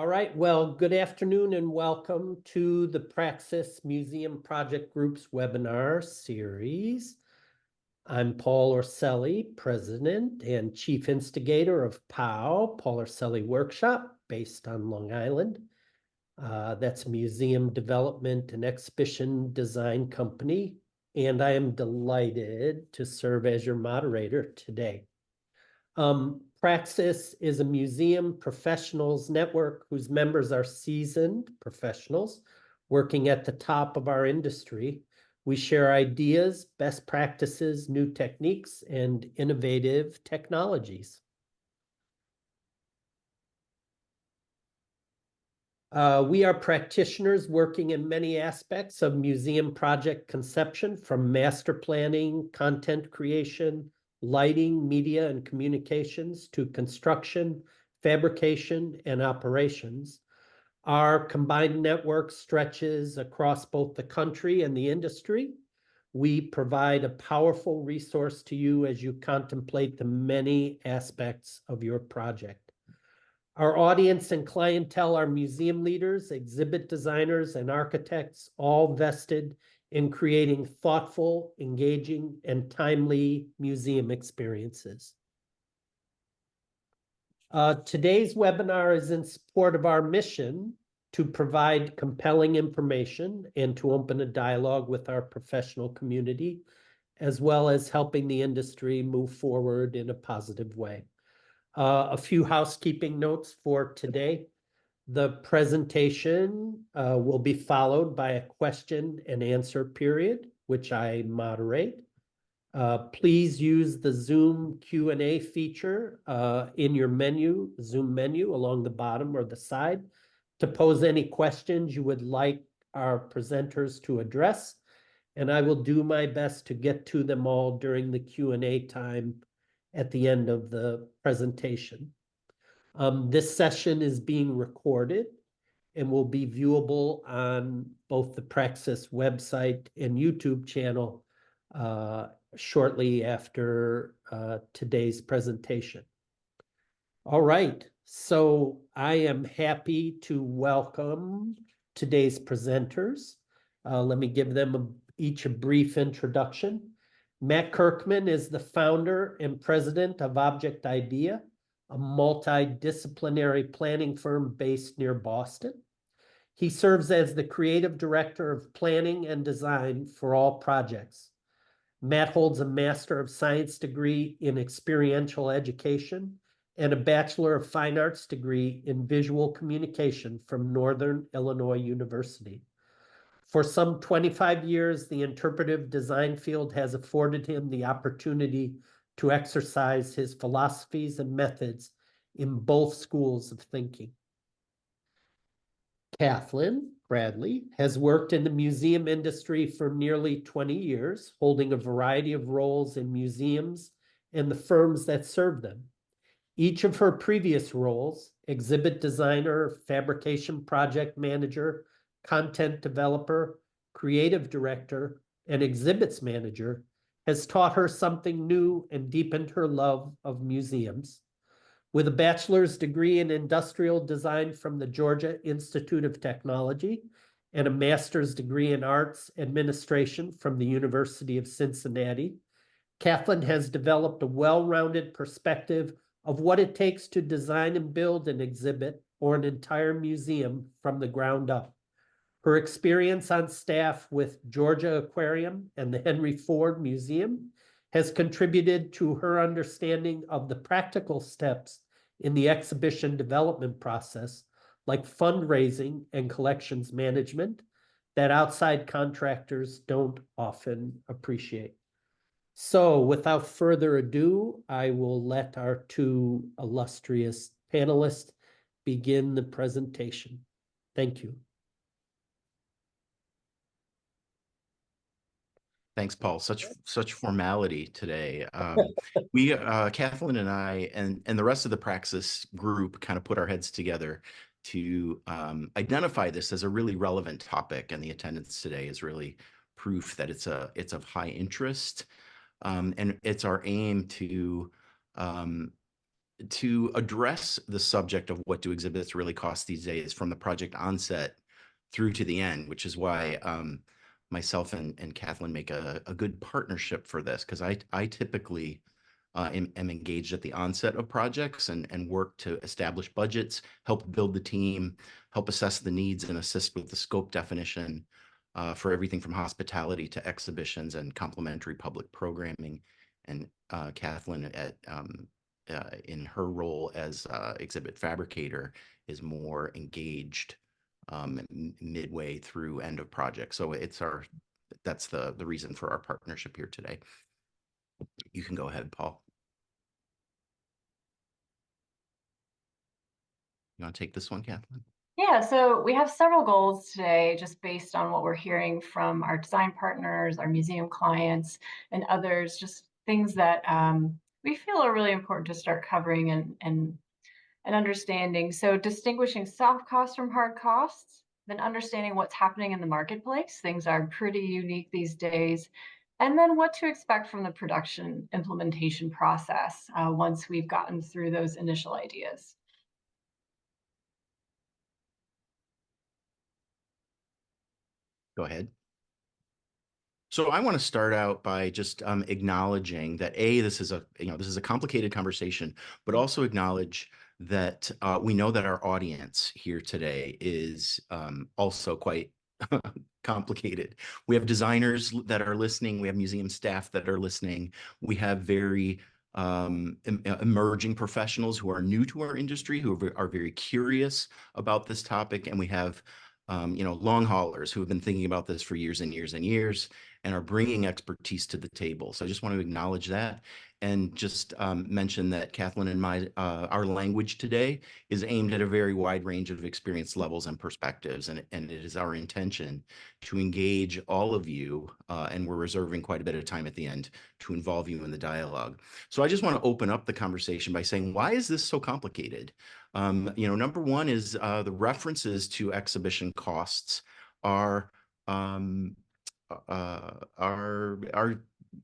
right, well, good afternoon and welcome to the Praxis Museum Project Group's webinar series. I'm Paul Orselli, President and Chief Instigator of POW, Paul Orselli Workshop, based on Long Island. That's a museum development and exhibition design company, and I am delighted to serve as your moderator today. Praxis is a museum professionals network whose members are seasoned professionals working at the top of our industry. We share ideas, best practices, new techniques, and innovative technologies. We are practitioners working in many aspects of museum project conception, from master planning, content creation, lighting, media and communications, to construction, fabrication, and operations. Our combined network stretches across both the country and the industry. We provide a powerful resource to you as you contemplate the many aspects of your project. Our audience and clientele are museum leaders, exhibit designers, and architects, all vested in creating thoughtful, engaging, and timely museum experiences. Today's webinar is in support of our mission to provide compelling information and to open a dialogue with our professional community, as well as helping the industry move forward in a positive way. A few housekeeping notes for today. The presentation will be followed by a question and answer period, which I moderate. Please use the Zoom Q&A feature in your menu, Zoom menu along the bottom or the side, to pose any questions you would like our presenters to address, and I will do my best to get to them all during the Q&A time at the end of the presentation. This session is being recorded and will be viewable on both the Praxis website and YouTube channel shortly after today's presentation. All right, so I am happy to welcome today's presenters. Let me give them each a brief introduction. Matt Kirchman is the founder and president of ObjectIDEA, a multidisciplinary planning firm based near Boston. He serves as the creative director of planning and design for all projects. Matt holds a Master of Science degree in experiential education and a Bachelor of Fine Arts degree in visual communication from Northern Illinois University. For some 25 years, the interpretive design field has afforded him the opportunity to exercise his philosophies and methods in both schools of thinking. Cathlin Bradley has worked in the museum industry for nearly 20 years, holding a variety of roles in museums and the firms that serve them. Each of her previous roles, exhibit designer, fabrication project manager, content developer, creative director, and exhibits manager, has taught her something new and deepened her love of museums. With a bachelor's degree in industrial design from the Georgia Institute of Technology and a master's degree in arts administration from the University of Cincinnati, Cathlin has developed a well-rounded perspective of what it takes to design and build an exhibit or an entire museum from the ground up. Her experience on staff with Georgia Aquarium and the Henry Ford Museum has contributed to her understanding of the practical steps in the exhibition development process, like fundraising and collections management, that outside contractors don't often appreciate. So without further ado, I will let our two illustrious panelists begin the presentation. Thank you. Thanks, Paul. Such formality today. Cathlin and I and the rest of the Praxis group kind of put our heads together to identify this as a really relevant topic, and the attendance today is really proof that it's of high interest, and it's our aim to to address the subject of what do exhibits really cost these days from the project onset through to the end, which is why myself and Cathlin make a good partnership for this, because I typically am engaged at the onset of projects and work to establish budgets, help build the team, help assess the needs, and assist with the scope definition for everything from hospitality to exhibitions and complementary public programming. And Cathlin in her role as exhibit fabricator is more engaged midway through end of project. So that's the reason for our partnership here today. You can go ahead, Paul. You want to take this one, Cathlin? Yeah, so we have several goals today just based on what we're hearing from our design partners, our museum clients, and others, just things that we feel are really important to start covering and understanding. So distinguishing soft costs from hard costs, then understanding what's happening in the marketplace. Things are pretty unique these days. And then what to expect from the production implementation process once we've gotten through those initial ideas. Go ahead. So I want to start out by just acknowledging that this is a complicated conversation, but also acknowledge that we know that our audience here today is also quite complicated. We have designers that are listening. We have museum staff that are listening. We have very emerging professionals who are new to our industry, who are very curious about this topic, and we have long haulers who have been thinking about this for years and years and years and are bringing expertise to the table. So I just want to acknowledge that and just mention that Cathlin and our language today is aimed at a very wide range of experience levels and perspectives. And it is our intention to engage all of you, and we're reserving quite a bit of time at the end to involve you in the dialogue. So I just want to open up the conversation by saying, why is this so complicated? Number one is the references to exhibition costs are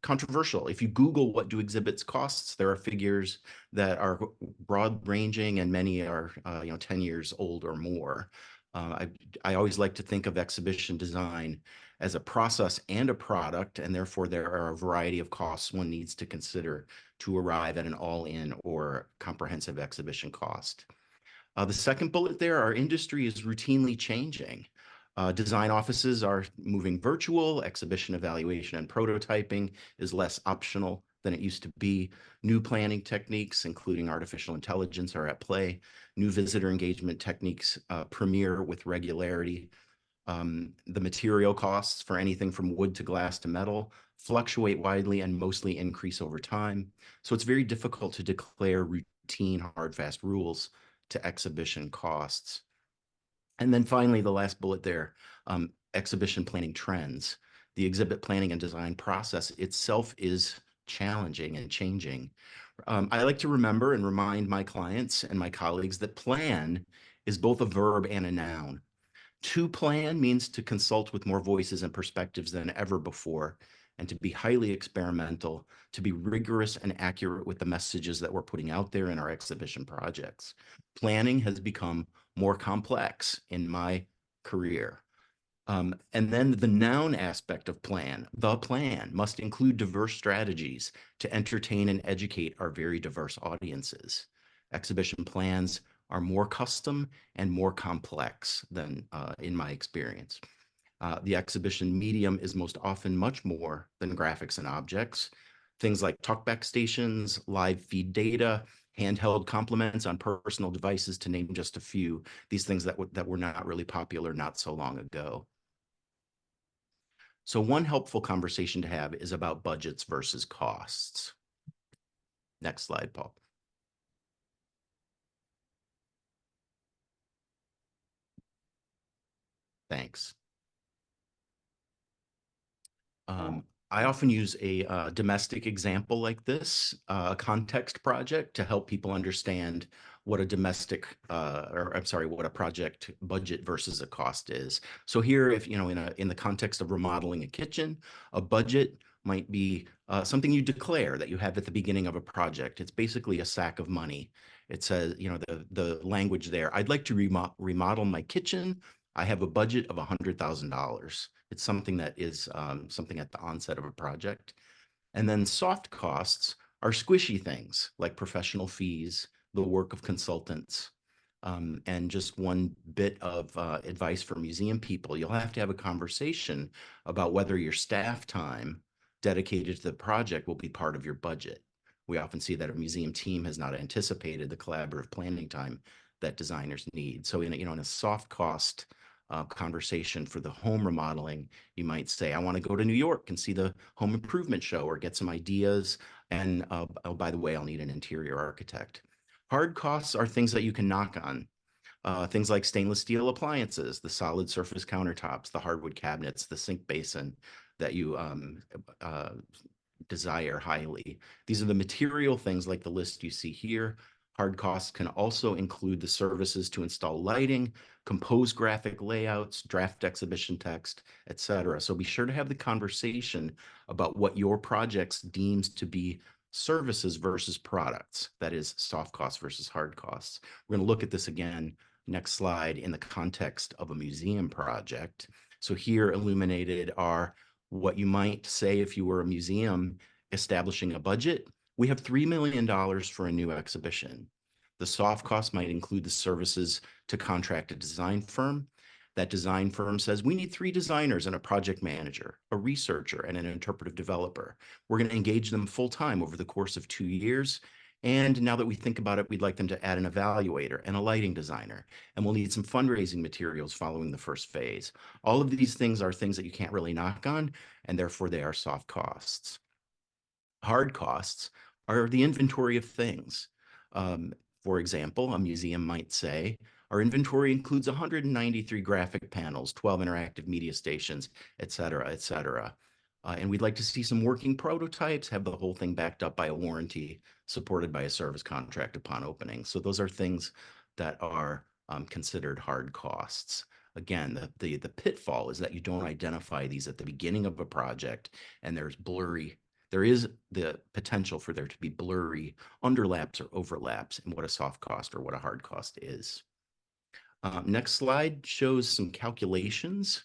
controversial. If you Google what do exhibits costs, there are figures that are broad ranging and many are 10 years old or more. I always like to think of exhibition design as a process and a product, and therefore there are a variety of costs one needs to consider to arrive at an all-in or comprehensive exhibition cost. The second bullet there, our industry is routinely changing. Design offices are moving virtual, exhibition evaluation and prototyping is less optional than it used to be. New planning techniques, including artificial intelligence, are at play. New visitor engagement techniques premiere with regularity. The material costs for anything from wood to glass to metal fluctuate widely and mostly increase over time. So it's very difficult to declare routine, hard, fast rules to exhibition costs. And then finally, the last bullet there, exhibition planning trends. The exhibit planning and design process itself is challenging and changing. I like to remember and remind my clients and my colleagues that plan is both a verb and a noun. To plan means to consult with more voices and perspectives than ever before, and to be highly experimental, to be rigorous and accurate with the messages that we're putting out there in our exhibition projects. Planning has become more complex in my career. And then the noun aspect of plan, the plan must include diverse strategies to entertain and educate our very diverse audiences. Exhibition plans are more custom and more complex than in my experience. The exhibition medium is most often much more than graphics and objects. Things like talkback stations, live feed data, handheld complements on personal devices, to name just a few, these things that were not really popular not so long ago. So one helpful conversation to have is about budgets versus costs. Next slide, Paul. Thanks. I often use a domestic example like this, a context project, to help people understand what a what a project budget versus a cost is. So here, if in the context of remodeling a kitchen, a budget might be something you declare that you have at the beginning of a project. It's basically a sack of money. It says, you know, the language there, I'd like to remodel my kitchen. I have a budget of $100,000. It's something that is something at the onset of a project. And then soft costs are squishy things like professional fees, the work of consultants. And just one bit of advice for museum people, you'll have to have a conversation about whether your staff time dedicated to the project will be part of your budget. We often see that a museum team has not anticipated the collaborative planning time that designers need. So in a soft cost conversation for the home remodeling, you might say, I want to go to New York and see the home improvement show or get some ideas. And oh, by the way, I'll need an interior architect. Hard costs are things that you can knock on. Things like stainless steel appliances, the solid surface countertops, the hardwood cabinets, the sink basin that you desire highly. These are the material things like the list you see here. Hard costs can also include the services to install lighting, compose graphic layouts, draft exhibition text, etc. So be sure to have the conversation about what your projects deems to be services versus products. That is soft costs versus hard costs. We're going to look at this again next slide in the context of a museum project. So here illuminated are what you might say if you were a museum establishing a budget. We have $3 million for a new exhibition. The soft costs might include the services to contract a design firm. That design firm says, we need 3 designers and a project manager, a researcher, and an interpretive developer. We're going to engage them full-time over the course of 2 years. And now that we think about it, we'd like them to add an evaluator and a lighting designer. And we'll need some fundraising materials following the first phase. All of these things are things that you can't really knock on, and therefore they are soft costs. Hard costs are the inventory of things. For example, a museum might say, our inventory includes 193 graphic panels, 12 interactive media stations, et cetera, et cetera. And we'd like to see some working prototypes, have the whole thing backed up by a warranty, supported by a service contract upon opening. So those are things that are considered hard costs. Again, the pitfall is that you don't identify these at the beginning of a project, and there is the potential for there to be blurry underlaps or overlaps in what a soft cost or what a hard cost is. Next slide shows some calculations.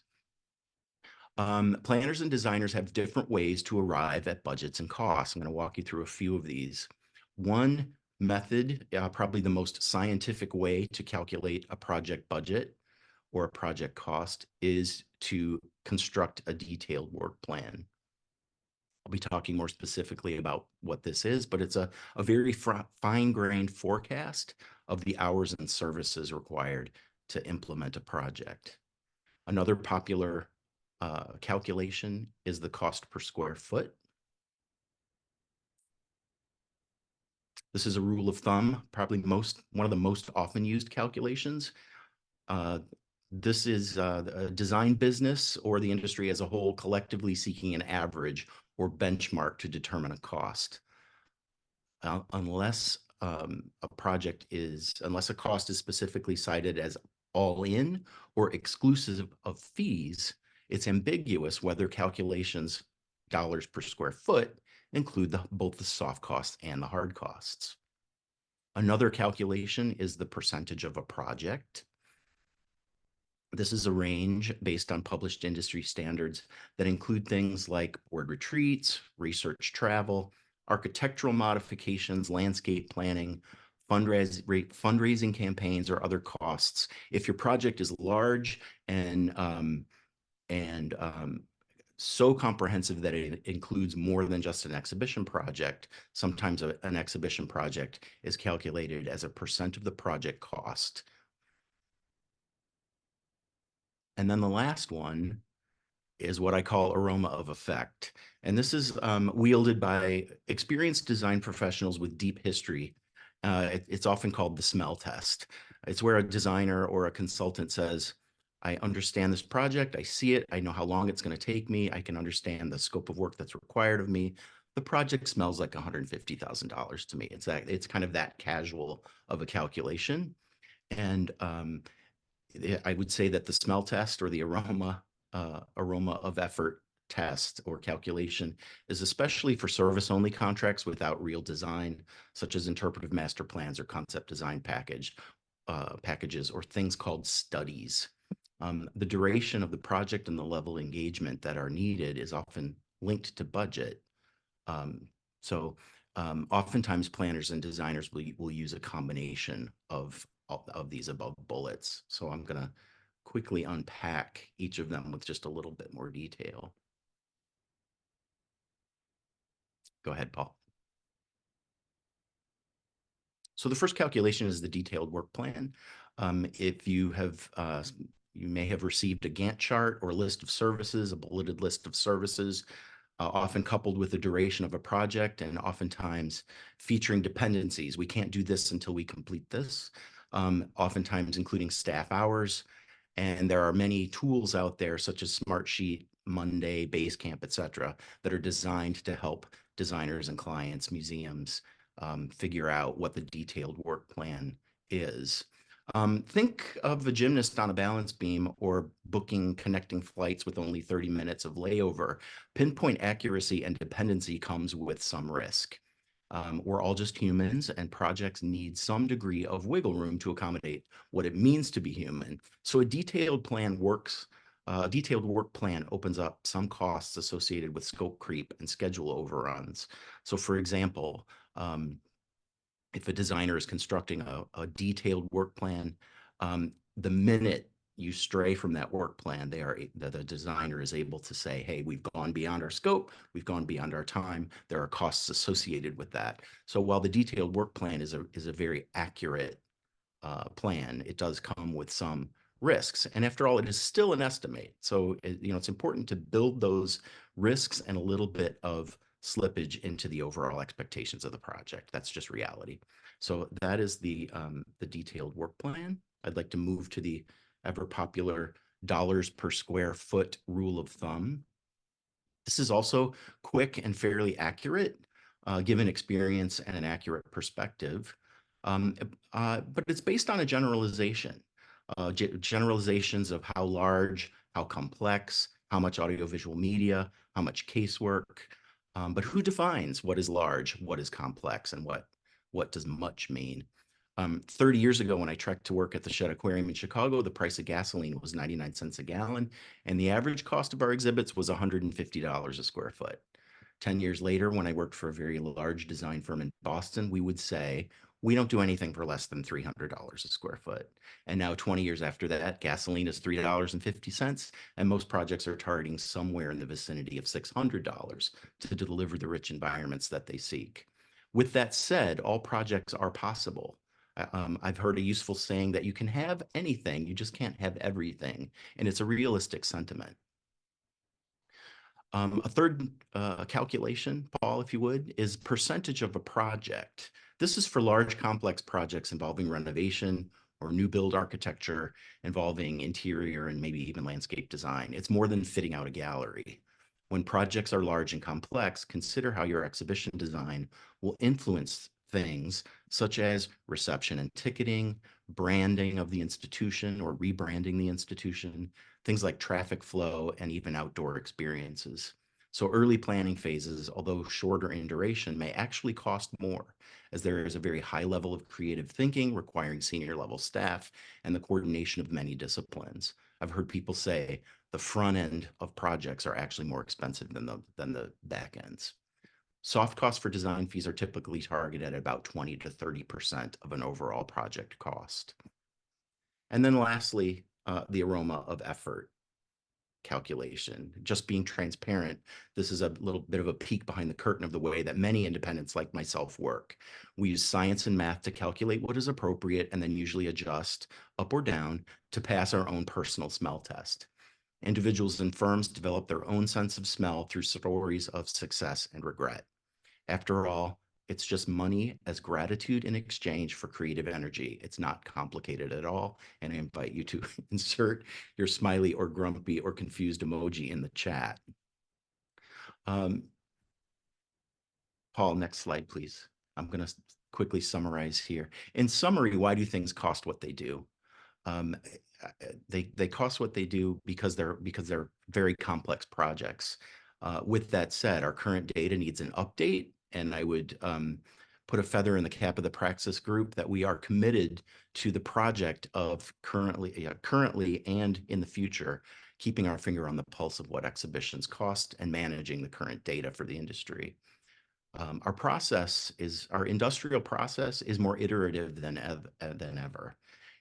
Planners and designers have different ways to arrive at budgets and costs. I'm going to walk you through a few of these. One method, probably the most scientific way to calculate a project budget or a project cost, is to construct a detailed work plan. I'll be talking more specifically about what this is, but it's a very fine-grained forecast of the hours and services required to implement a project. Another popular calculation is the cost per square foot. This is a rule of thumb, probably one of the most often used calculations. This is a design business or the industry as a whole collectively seeking an average or benchmark to determine a cost. Unless a cost is specifically cited as all in or exclusive of fees, it's ambiguous whether calculations dollars per square foot include both the soft costs and the hard costs. Another calculation is the percentage of a project. This is a range based on published industry standards that include things like board retreats, research travel, architectural modifications, landscape planning, fundraising campaigns, or other costs. If your project is large and so comprehensive that it includes more than just an exhibition project, sometimes an exhibition project is calculated as a percent of the project cost. And then the last one is what I call aroma of effect. And this is wielded by experienced design professionals with deep history. It's often called the smell test. It's where a designer or a consultant says, I understand this project, I see it, I know how long it's going to take me, I can understand the scope of work that's required of me. The project smells like $150,000 to me. It's kind of that casual of a calculation. And I would say that the smell test or the aroma of effort test or calculation is especially for service-only contracts without real design, such as interpretive master plans or concept design packages, or things called studies. The duration of the project and the level of engagement that are needed is often linked to budget. Oftentimes planners and designers will use a combination of these above bullets. So I'm going to quickly unpack each of them with just a little bit more detail. Go ahead, Paul. So the first calculation is the detailed work plan. If you have, you may have received a Gantt chart or a list of services, a bulleted list of services, often coupled with the duration of a project and oftentimes featuring dependencies. We can't do this until we complete this, oftentimes including staff hours. And there are many tools out there such as Smartsheet, Monday, Basecamp, et cetera, that are designed to help designers and clients, museums, figure out what the detailed work plan is. Think of a gymnast on a balance beam or booking connecting flights with only 30 minutes of layover. Pinpoint accuracy and dependency comes with some risk. We're all just humans, and projects need some degree of wiggle room to accommodate what it means to be human. So a detailed detailed work plan opens up some costs associated with scope creep and schedule overruns. So for example, if a designer is constructing a detailed work plan, the minute you stray from that work plan, the designer is able to say, hey, we've gone beyond our scope, we've gone beyond our time, there are costs associated with that. So while the detailed work plan is a very accurate plan, it does come with some risks. And after all, it is still an estimate. So it's important to build those risks and a little bit of slippage into the overall expectations of the project. That's just reality. So that is the detailed work plan. I'd like to move to the ever popular dollars per square foot rule of thumb. This is also quick and fairly accurate, given experience and an accurate perspective. But it's based on a generalization, generalizations of how large, how complex, how much audiovisual media, how much casework. But who defines what is large, what is complex, and what does much mean? 30 years ago, when I trekked to work at the Shedd Aquarium in Chicago, the price of gasoline was 99 cents a gallon, and the average cost of our exhibits was $150 a square foot. 10 years later, when I worked for a very large design firm in Boston, we would say, we don't do anything for less than $300 a square foot. And now 20 years after that, gasoline is $3.50, and most projects are targeting somewhere in the vicinity of $600 to deliver the rich environments that they seek. With that said, all projects are possible. I've heard a useful saying that you can have anything, you just can't have everything. And it's a realistic sentiment. A third calculation, Paul, if you would, is percentage of a project. This is for large, complex projects involving renovation or new build architecture, involving interior and maybe even landscape design. It's more than fitting out a gallery. When projects are large and complex, consider how your exhibition design will influence things such as reception and ticketing, branding of the institution or rebranding the institution, things like traffic flow, and even outdoor experiences. So early planning phases, although shorter in duration, may actually cost more, as there is a very high level of creative thinking requiring senior level staff and the coordination of many disciplines. I've heard people say the front end of projects are actually more expensive than the back ends. Soft costs for design fees are typically targeted at about 20 to 30% of an overall project cost. And then lastly, the aroma of effort calculation. Just being transparent, this is a little bit of a peek behind the curtain of the way that many independents like myself work. We use science and math to calculate what is appropriate and then usually adjust up or down to pass our own personal smell test. Individuals and firms develop their own sense of smell through stories of success and regret. After all, it's just money as gratitude in exchange for creative energy. It's not complicated at all. And I invite you to insert your smiley or grumpy or confused emoji in the chat. Paul, next slide, please. I'm going to quickly summarize here. In summary, why do things cost what they do? They cost what they do because they're very complex projects. With that said, our current data needs an update, and I would put a feather in the cap of the Praxis group that we are committed to the project of currently and in the future, keeping our finger on the pulse of what exhibitions cost and managing the current data for the industry. Our industrial process is more iterative than ever.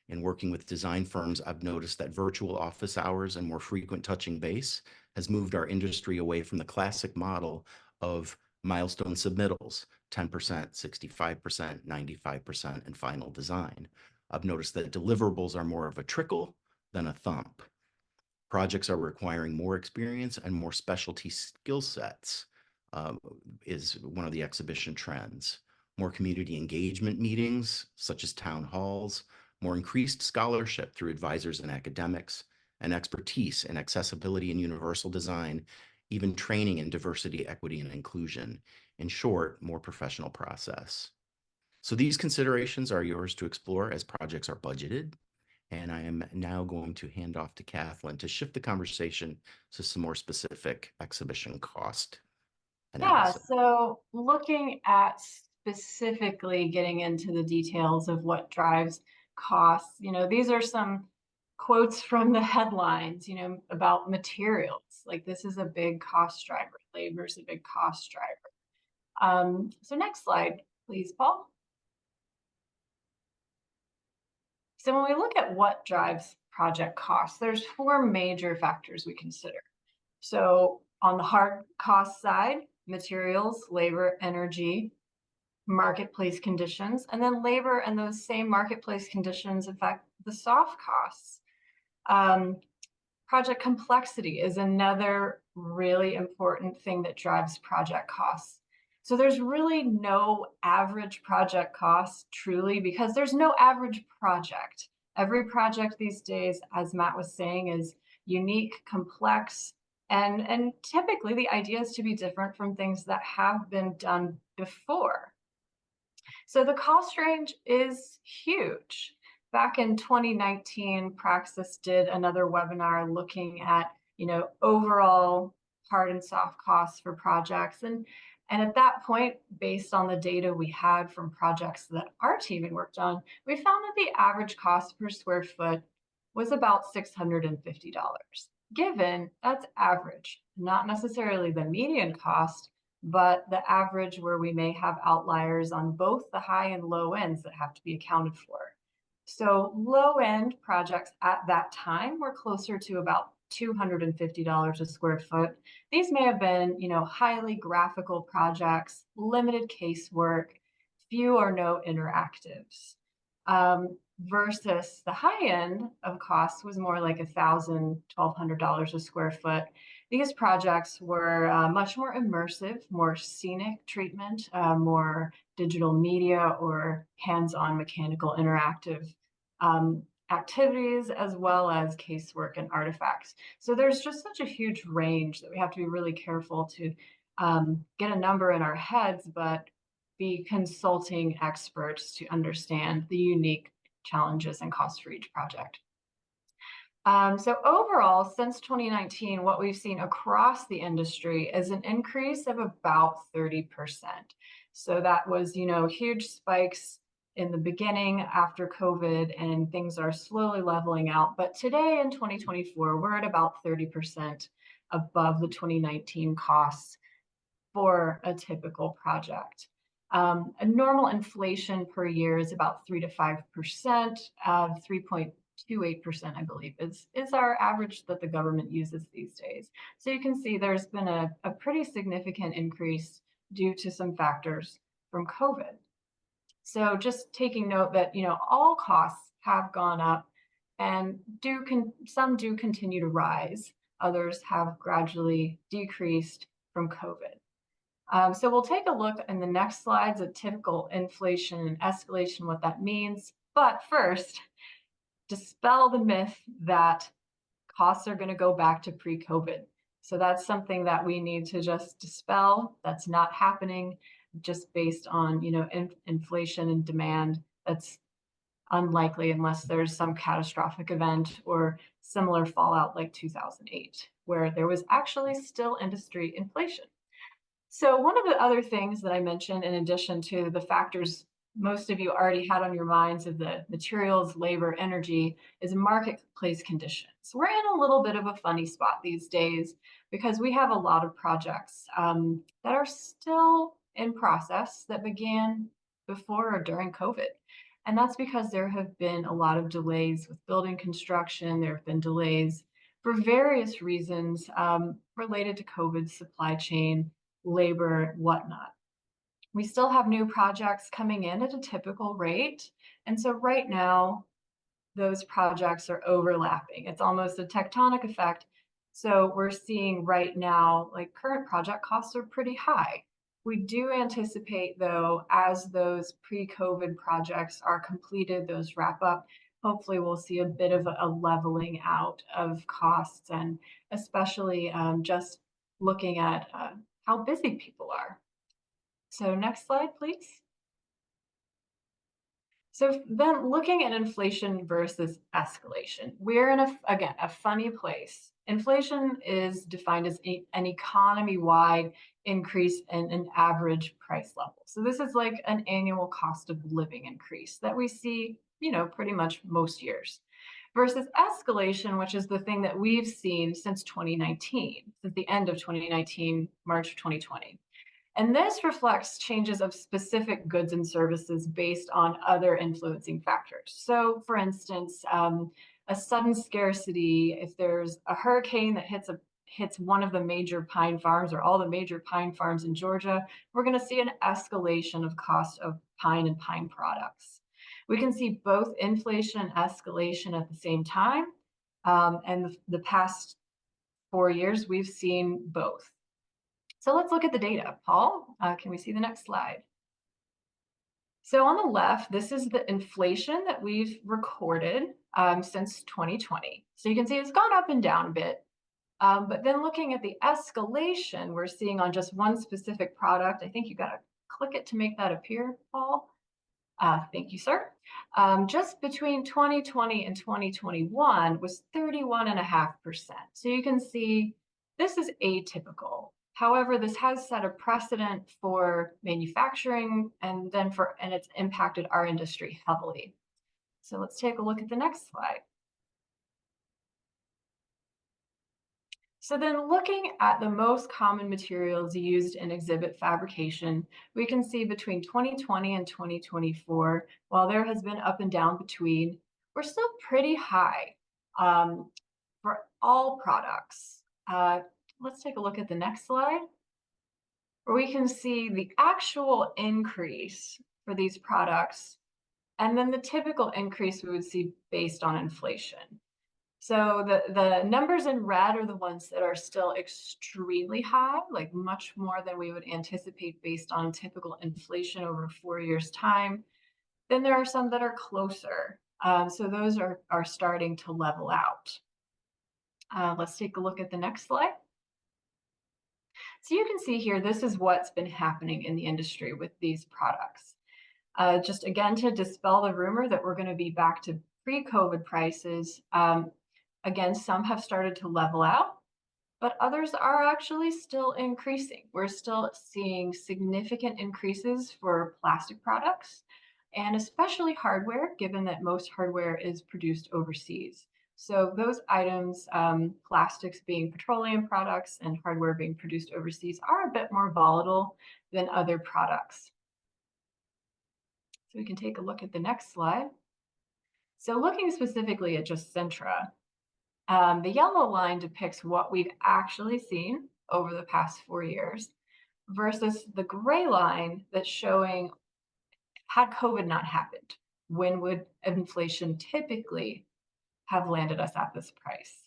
In working with design firms, I've noticed that virtual office hours and more frequent touching base has moved our industry away from the classic model of milestone submittals, 10%, 65%, 95%, and final design. I've noticed that deliverables are more of a trickle than a thump. Projects are requiring more experience and more specialty skill sets, is one of the exhibition trends. More community engagement meetings, such as town halls, more increased scholarship through advisors and academics, and expertise in accessibility and universal design, even training in diversity, equity, and inclusion. In short, more professional process. So these considerations are yours to explore as projects are budgeted. And I am now going to hand off to Cathlin to shift the conversation to some more specific exhibition cost analysis. So looking at specifically getting into the details of what drives costs, these are some quotes from the headlines, about materials. Like, this is a big cost driver. Labor is a big cost driver. So next slide, please, Paul. So when we look at what drives project costs, there's 4 major factors we consider. So on the hard cost side, materials, labor, energy, marketplace conditions, and then labor and those same marketplace conditions affect the soft costs. Project complexity is another really important thing that drives project costs. So there's really no average project cost, truly, because there's no average project. Every project these days, as Matt was saying, is unique, complex, and typically the idea is to be different from things that have been done before. So the cost range is huge. Back in 2019, Praxis did another webinar looking at, overall hard and soft costs for projects. And at that point, based on the data we had from projects that our team had worked on, we found that the average cost per square foot was about $650. Given that's average, not necessarily the median cost, but the average where we may have outliers on both the high and low ends that have to be accounted for. So low-end projects at that time were closer to about $250 a square foot. These may have been, highly graphical projects, limited casework, few or no interactives. Versus the high end of costs was more like $1,000, $1,200 a square foot. These projects were much more immersive, more scenic treatment, more digital media or hands-on mechanical interactive activities, as well as casework and artifacts. So there's just such a huge range that we have to be really careful to get a number in our heads, but be consulting experts to understand the unique challenges and costs for each project. So overall, since 2019, what we've seen across the industry is an increase of about 30%. So that was, huge spikes in the beginning after COVID, and things are slowly leveling out. But today in 2024, we're at about 30% above the 2019 costs for a typical project. A normal inflation per year is about 3 to 5%, 3.28%, I believe, is our average that the government uses these days. So you can see there's been a pretty significant increase due to some factors from COVID. So just taking note that, all costs have gone up and some do continue to rise. Others have gradually decreased from COVID. So we'll take a look in the next slides at typical inflation and escalation, what that means. But first, dispel the myth that costs are going to go back to pre-COVID. So that's something that we need to just dispel. That's not happening, just based on, inflation and demand. That's unlikely unless there's some catastrophic event or similar fallout like 2008. where there was actually still industry inflation. So one of the other things that I mentioned, in addition to the factors most of you already had on your minds of the materials, labor, energy, is marketplace conditions. We're in a little bit of a funny spot these days because we have a lot of projects that are still in process that began before or during COVID. And that's because there have been a lot of delays with building construction. There have been delays for various reasons related to COVID, supply chain, labor, whatnot. We still have new projects coming in at a typical rate. And so right now, those projects are overlapping. It's almost a tectonic effect. So we're seeing right now, like current project costs are pretty high. We do anticipate, though, as those pre-COVID projects are completed, those wrap up, hopefully we'll see a bit of a leveling out of costs, and especially just looking at how busy people are. So next slide, please. So then looking at inflation versus escalation, we're in, again, a funny place. Inflation is defined as an economy-wide increase in an average price level. So this is like an annual cost of living increase that we see, pretty much most years. Versus escalation, which is the thing that we've seen since 2019, since the end of 2019, March of 2020. And this reflects changes of specific goods and services based on other influencing factors. So for instance, a sudden scarcity, if there's a hurricane that hits one of the major pine farms or all the major pine farms in Georgia, we're going to see an escalation of cost of pine and pine products. We can see both inflation and escalation at the same time. And the past 4 years, we've seen both. So let's look at the data. Paul, can we see the next slide? So on the left, this is the inflation that we've recorded since 2020. So you can see it's gone up and down a bit. But then looking at the escalation, we're seeing on just one specific product. I think you got to click it to make that appear, Paul. Thank you, sir. Just between 2020 and 2021 was 31.5%. So you can see this is atypical. However, this has set a precedent for manufacturing and it's impacted our industry heavily. So let's take a look at the next slide. So then looking at the most common materials used in exhibit fabrication, we can see between 2020 and 2024, while there has been up and down between, we're still pretty high for all products. Let's take a look at the next slide, where we can see the actual increase for these products, and then the typical increase we would see based on inflation. So the numbers in red are the ones that are still extremely high, like much more than we would anticipate based on typical inflation over 4 years' time. Then there are some that are closer. So those are starting to level out. Let's take a look at the next slide. So you can see here, this is what's been happening in the industry with these products. Just again, to dispel the rumor that we're going to be back to pre-COVID prices. Again, some have started to level out, but others are actually still increasing. We're still seeing significant increases for plastic products, and especially hardware, given that most hardware is produced overseas. So those items, plastics being petroleum products and hardware being produced overseas, are a bit more volatile than other products. So we can take a look at the next slide. So looking specifically at just Sintra, the yellow line depicts what we've actually seen over the past 4 years versus the gray line that's showing, had COVID not happened, when would inflation typically have landed us at this price?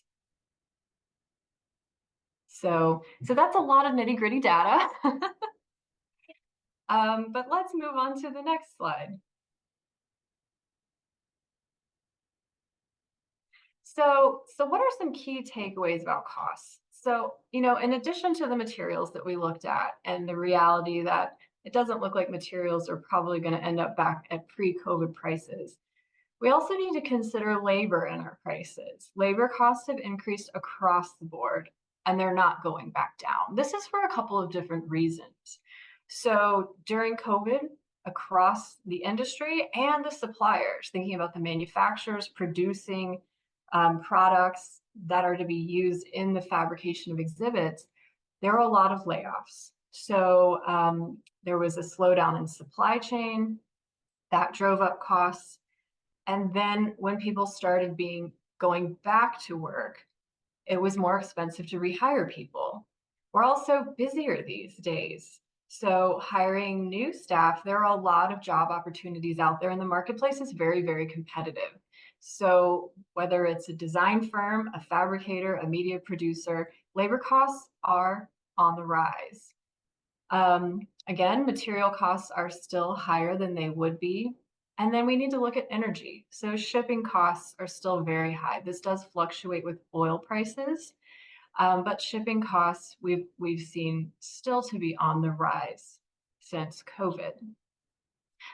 So that's a lot of nitty-gritty data. But let's move on to the next slide. So what are some key takeaways about costs? So, in addition to the materials that we looked at and the reality that it doesn't look like materials are probably going to end up back at pre-COVID prices, we also need to consider labor in our prices. Labor costs have increased across the board. and they're not going back down. This is for a couple of different reasons. So during COVID, across the industry and the suppliers, thinking about the manufacturers producing products that are to be used in the fabrication of exhibits, there were a lot of layoffs. So there was a slowdown in supply chain that drove up costs. And then when people started going back to work, it was more expensive to rehire people. We're also busier these days. So hiring new staff, there are a lot of job opportunities out there, and the marketplace is very, very competitive. So whether it's a design firm, a fabricator, a media producer, labor costs are on the rise. Again, material costs are still higher than they would be. And then we need to look at energy. So shipping costs are still very high. This does fluctuate with oil prices, but shipping costs we've seen still to be on the rise since COVID.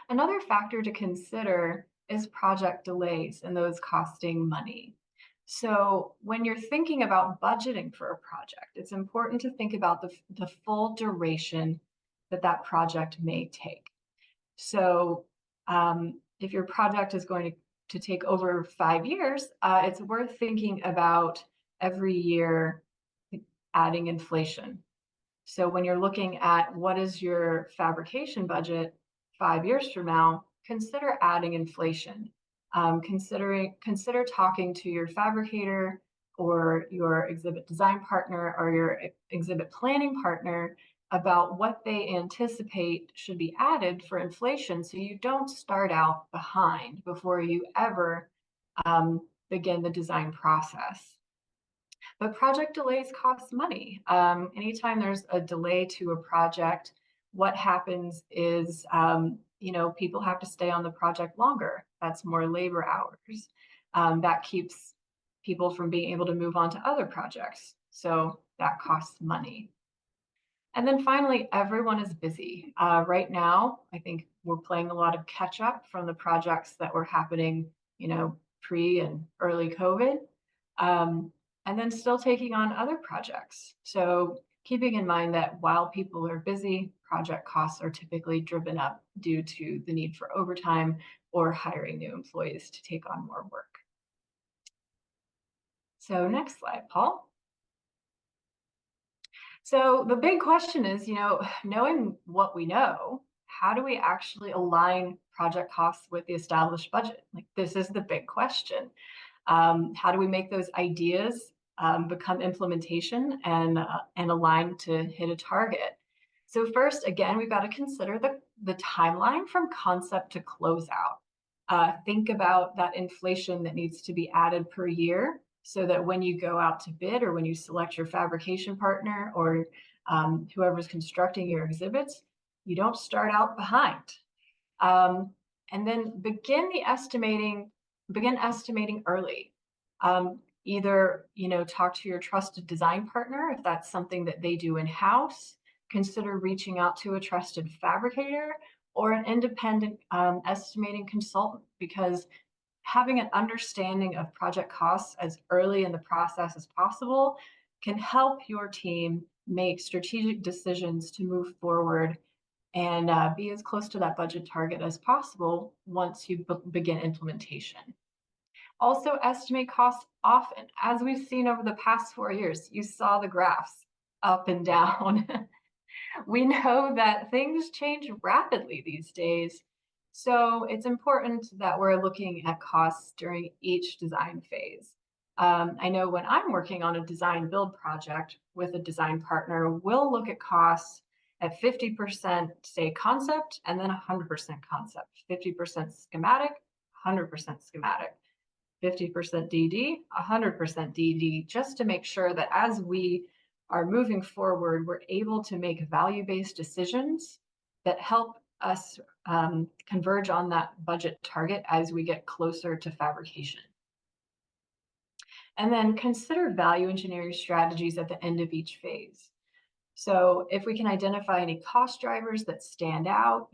Another factor to consider is project delays and those costing money. So when you're thinking about budgeting for a project, it's important to think about the full duration that project may take. So if your project is going to take over 5 years, it's worth thinking about every year adding inflation. So when you're looking at what is your fabrication budget 5 years from now, consider adding inflation. Consider talking to your fabricator or your exhibit design partner or your exhibit planning partner about what they anticipate should be added for inflation, so you don't start out behind before you ever begin the design process. But project delays cost money. Anytime there's a delay to a project, what happens is people have to stay on the project longer. That's more labor hours. That keeps people from being able to move on to other projects. So that costs money. And then finally, everyone is busy. Right now, I think we're playing a lot of catch up from the projects that were happening, pre and early COVID, and then still taking on other projects. So keeping in mind that while people are busy, project costs are typically driven up due to the need for overtime or hiring new employees to take on more work. So next slide, Paul. So the big question is, knowing what we know, how do we actually align project costs with the established budget? Like, this is the big question. How do we make those ideas become implementation and align to hit a target? So first, again, we've got to consider the timeline from concept to closeout. Think about that inflation that needs to be added per year, so that when you go out to bid or when you select your fabrication partner or whoever's constructing your exhibits, you don't start out behind. And then begin estimating early. Either talk to your trusted design partner if that's something that they do in-house. Consider reaching out to a trusted fabricator or an independent estimating consultant, because having an understanding of project costs as early in the process as possible can help your team make strategic decisions to move forward and be as close to that budget target as possible once you begin implementation. Also, estimate costs often. As we've seen over the past 4 years, you saw the graphs up and down. We know that things change rapidly these days. So it's important that we're looking at costs during each design phase. I know when I'm working on a design build project with a design partner, we'll look at costs at 50% say concept and then 100% concept, 50% schematic, 100% schematic, 50% DD, 100% DD, just to make sure that as we are moving forward, we're able to make value-based decisions that help us converge on that budget target as we get closer to fabrication. And then consider value engineering strategies at the end of each phase. So if we can identify any cost drivers that stand out,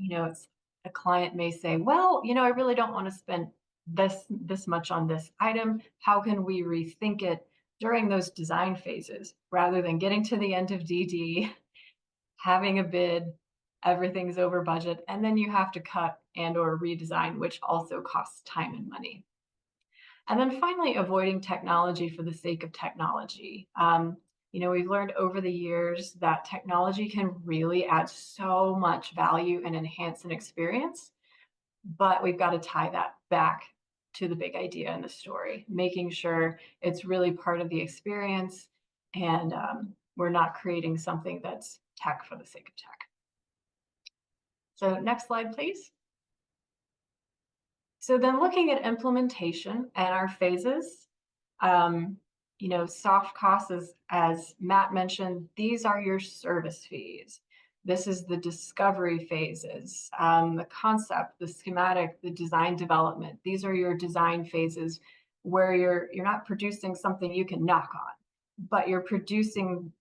a client may say, well, I really don't want to spend this much on this item. How can we rethink it during those design phases, rather than getting to the end of DD, having a bid, everything's over budget, and then you have to cut and or redesign, which also costs time and money. And then finally, avoiding technology for the sake of technology. We've learned over the years that technology can really add so much value and enhance an experience, but we've got to tie that back to the big idea in the story, making sure it's really part of the experience and we're not creating something that's tech for the sake of tech. So next slide, please. So then looking at implementation and our phases, soft costs, as Matt mentioned, these are your service fees. This is the discovery phases, the concept, the schematic, the design development. These are your design phases where you're not producing something you can knock on, but you're producing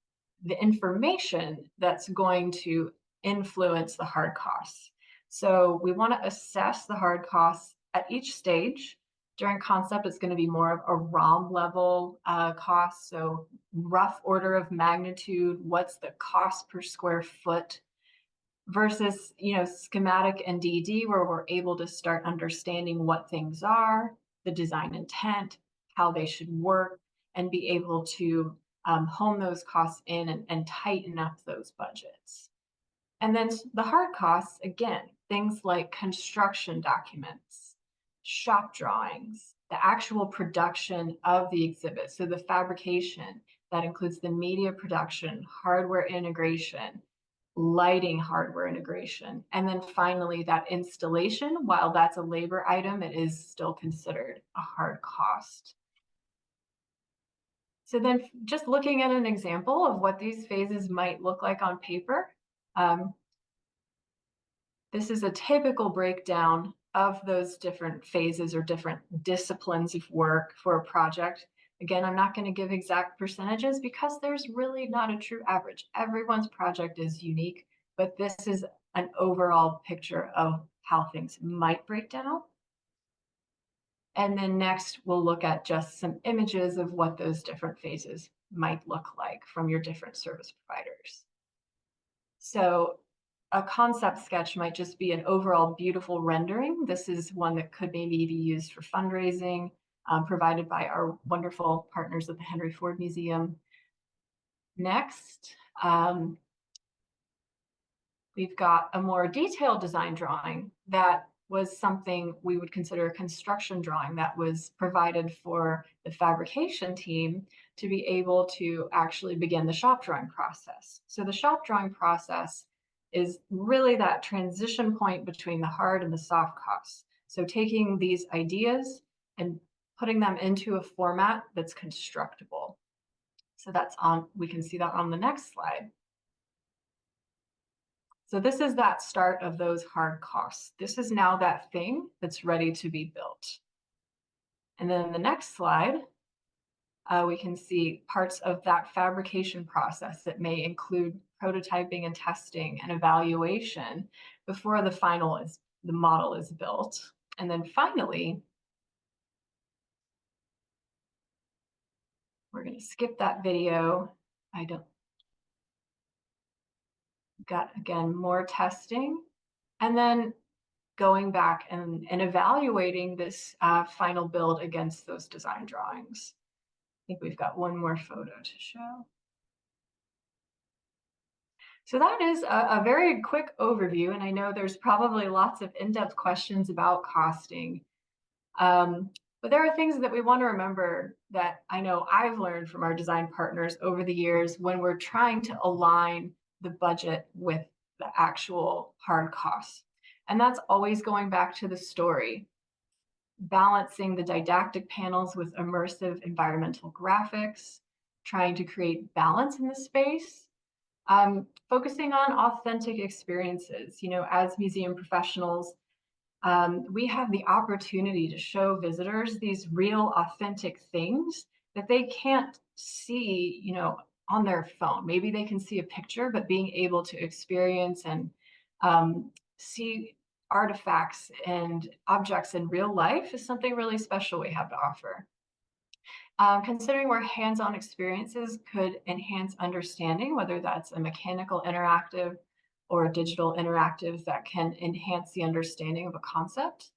the information that's going to influence the hard costs. So we want to assess the hard costs at each stage. During concept, it's going to be more of a ROM level cost. So rough order of magnitude, what's the cost per square foot versus, schematic and DD, where we're able to start understanding what things are, the design intent, how they should work, and be able to hone those costs in and tighten up those budgets. And then the hard costs, again, things like construction documents, shop drawings, the actual production of the exhibit. So the fabrication, that includes the media production, hardware integration, lighting hardware integration. And then finally, that installation, while that's a labor item, it is still considered a hard cost. So then just looking at an example of what these phases might look like on paper, this is a typical breakdown of those different phases or different disciplines of work for a project. Again, I'm not going to give exact percentages because there's really not a true average. Everyone's project is unique, but this is an overall picture of how things might break down. And then next, we'll look at just some images of what those different phases might look like from your different service providers. So a concept sketch might just be an overall beautiful rendering. This is one that could maybe be used for fundraising, provided by our wonderful partners at the Henry Ford Museum. Next, we've got a more detailed design drawing that was something we would consider a construction drawing that was provided for the fabrication team to be able to actually begin the shop drawing process. So the shop drawing process is really that transition point between the hard and the soft costs. So taking these ideas and putting them into a format that's constructible. So we can see that on the next slide. So this is that start of those hard costs. This is now that thing that's ready to be built. And then the next slide, we can see parts of that fabrication process that may include prototyping and testing and evaluation before the model is built. And then finally, we're going to skip that video. Got, again, more testing, and then going back and evaluating this final build against those design drawings. I think we've got one more photo to show. So that is a very quick overview, and I know there's probably lots of in-depth questions about costing. But there are things that we want to remember that I know I've learned from our design partners over the years when we're trying to align the budget with the actual hard costs. And that's always going back to the story, balancing the didactic panels with immersive environmental graphics, trying to create balance in the space, focusing on authentic experiences. As museum professionals, we have the opportunity to show visitors these real authentic things that they can't see, on their phone. Maybe they can see a picture, but being able to experience and see artifacts and objects in real life is something really special we have to offer. Considering where hands-on experiences could enhance understanding, whether that's a mechanical interactive or a digital interactive that can enhance the understanding of a concept,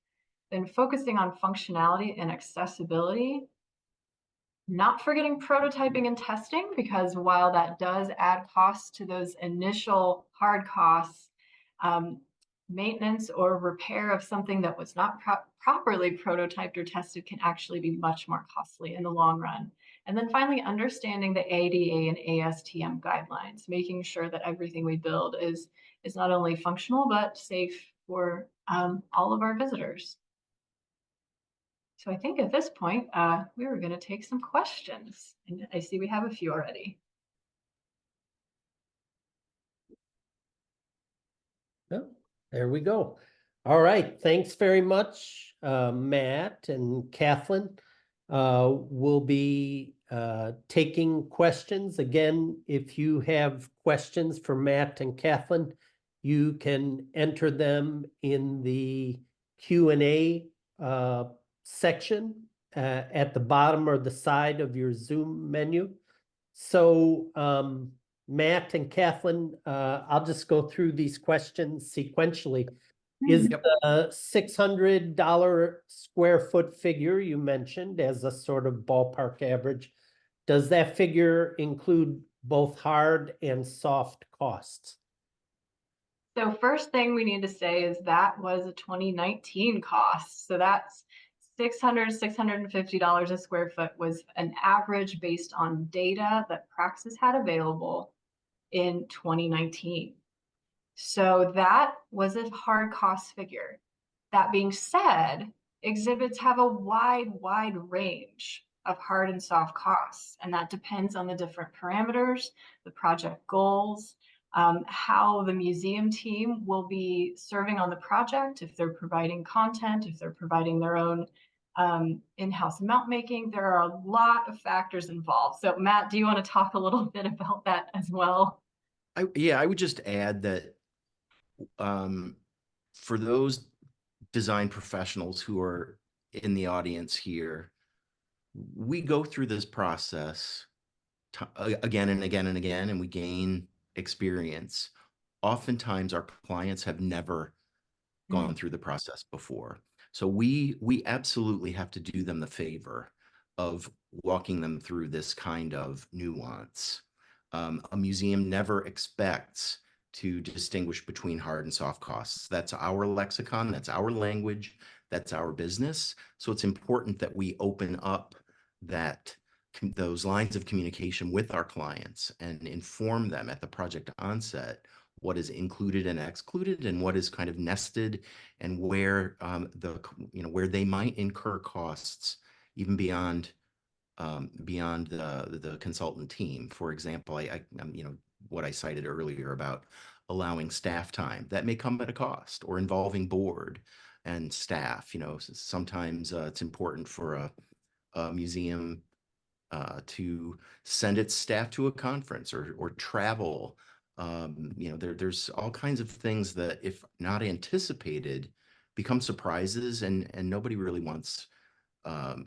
then focusing on functionality and accessibility, not forgetting prototyping and testing, because while that does add costs to those initial hard costs, maintenance or repair of something that was not properly prototyped or tested can actually be much more costly in the long run. And then finally, understanding the ADA and ASTM guidelines, making sure that everything we build is not only functional, but safe for all of our visitors. So I think at this point, we were going to take some questions. And I see we have a few already. Oh, there we go. All right, thanks very much, Matt and Cathlin. We'll be taking questions. Again, if you have questions for Matt and Cathlin, you can enter them in the Q&A section at the bottom or the side of your Zoom menu. So Matt and Cathlin, I'll just go through these questions sequentially. Is the $600 square foot figure you mentioned as a sort of ballpark average, does that figure include both hard and soft costs? So first thing we need to say is that was a 2019 cost. So that's $650 a square foot was an average based on data that Praxis had available in 2019. So that was a hard cost figure. That being said, exhibits have a wide range of hard and soft costs, and that depends on the different parameters, the project goals, how the museum team will be serving on the project, if they're providing content, if they're providing their own in-house mount making. There are a lot of factors involved. So Matt, do you want to talk a little bit about that as well? I would just add that for those design professionals who are in the audience here, we go through this process again and again and again, and we gain experience. Oftentimes our clients have never gone through the process before. So we absolutely have to do them the favor of walking them through this kind of nuance. A museum never expects to distinguish between hard and soft costs. That's our lexicon, that's our language, that's our business. So it's important that we open up those lines of communication with our clients and inform them at the project onset what is included and excluded and what is kind of nested, and where where they might incur costs even beyond the consultant team. For example, what I cited earlier about allowing staff time that may come at a cost, or involving board and staff. Sometimes it's important for a museum to send its staff to a conference or travel. There's all kinds of things that, if not anticipated, become surprises, and nobody really wants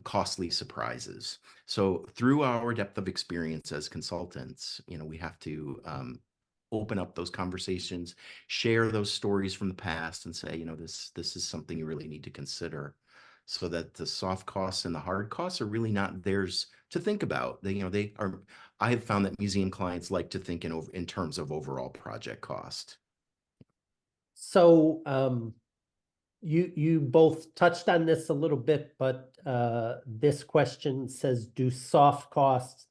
costly surprises. So through our depth of experience as consultants, we have to open up those conversations, share those stories from the past, and say, this is something you really need to consider, so that the soft costs and the hard costs are really not theirs to think about. They are. I have found that museum clients like to think in terms of overall project cost. So you both touched on this a little bit, but this question says, do soft costs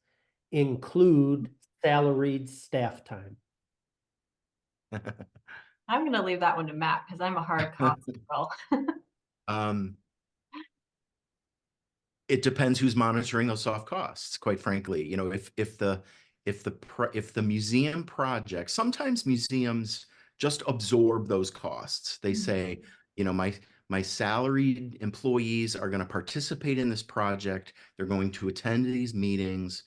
include salaried staff time? I'm going to leave that one to Matt because I'm a hard cost girl. It depends who's monitoring those soft costs, quite frankly. If the museum project, sometimes museums just absorb those costs. They say, my salaried employees are going to participate in this project. They're going to attend these meetings.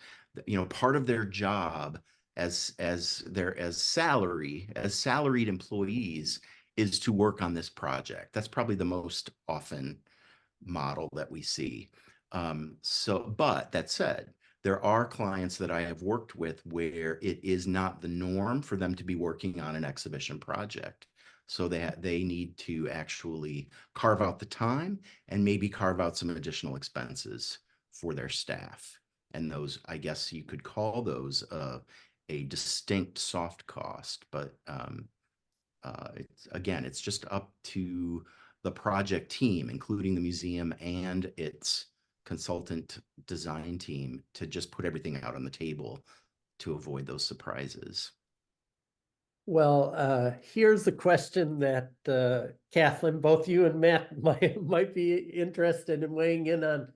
Part of their job as salaried employees is to work on this project. That's probably the most often model that we see. But that said, there are clients that I have worked with where it is not the norm for them to be working on an exhibition project. So they need to actually carve out the time and maybe carve out some additional expenses for their staff. And those, I guess you could call those a distinct soft cost, but it's just up to the project team, including the museum and its consultant design team, to just put everything out on the table to avoid those surprises. Well, here's a question that Cathlin, both you and Matt might be interested in weighing in on.